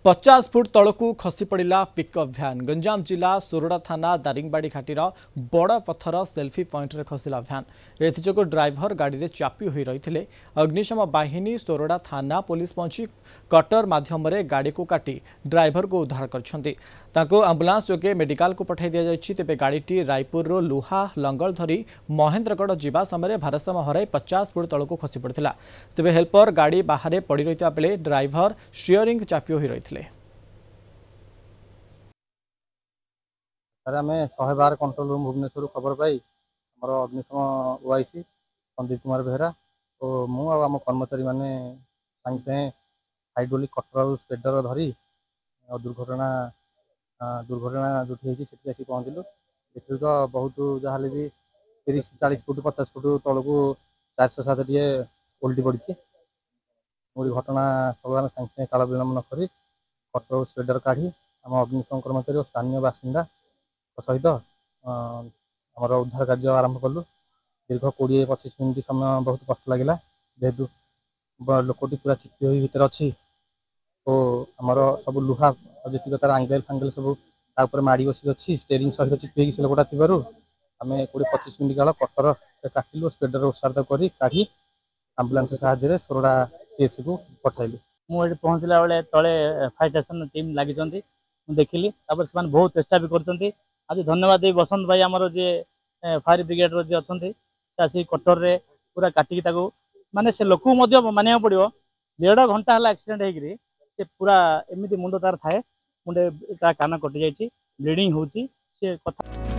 50 foot तलकू खसी पड़ा pickup van Ganjam जिला सोरडा थाना दारिंगबाड़ी घाटीर बड़ पथर सेल्फी पॉइंट रे खसला भ्यान एथजोग ड्राइवर गाड़ी रे चापी होई रही अग्निशम बाहिनी सोरडा थाना पुलिस पहुंची कटर माध्यम गाड़ी को काटी ड्राइवर को उद्धार करछंती ताको एम्बुलेंस जोगे मेडिकल को पठाई दिया जायछि। तेबे गाड़ीटी रायपुर रो लुहा लंगल धरी महेंद्रगढ़ जीवा समय भारसाम्य हराई 50 फुट तलकू खसी पड़ता। तेबे हेल्पर गाड़ी बाहर पड़ रही बेले ड्राइवर स्टीयरिंग चापी होई रही। सर आम 112 कंट्रोल रूम भुवनेश्वर खबर पाई आम अग्निशम ओआईसी संदीप कुमार बेहरा और मु आम कर्मचारी मैंने सागे सागे हाइड्रोलिक कटर स्पेडर धरी दुर्घटना जो से आसी पहुँचलु। देखिए तो बहुत जहाँ भी 30-40 फुट 50 फुट तलू 407 टे ओल्टी पड़ी मुझे घटना स्थल सागे सागे काल विलम्ब नक कटर स्पेडर काढ़ी आम अग्निशम कर्मचारी और स्थानीय बासिंदा सहित आमर उद्धार कार्य आरंभ कलु। दीर्घ 20-25 मिनिट समय बहुत कष्ट लगे जेहेतु लोकटी पूरा चिपी हुई भितर अच्छी और आमर सब लुहा जी तार आंगेल फांगेल सब माड़ी बसिक अच्छी स्टेरिंग सहित चिपी से लोकटा थी आम 20-25 मिनिट काल कटर काटिलु स्पेडर उसार कर काढ़ी आम्बुलांस साहाय्य सोरडा सीएचसी को पठाइलु। मुझे पहुँचला बेले तले फायर स्टेशन टीम लगी देखिली से बहुत चेष्टा भी कर। आज धन्यवाद देवी बसंत भाई आमर जी फायर ब्रिगेड जी अच्छा से आसी कटर रे पूरा काटिकी माने से लोक मानिया पड़ो 1.5 घंटा है एक्सीडेंट होगी से पूरा एमती मुंड तार थाए मुंडे कान कटि जाइए ब्लीडिंग होची से कथा।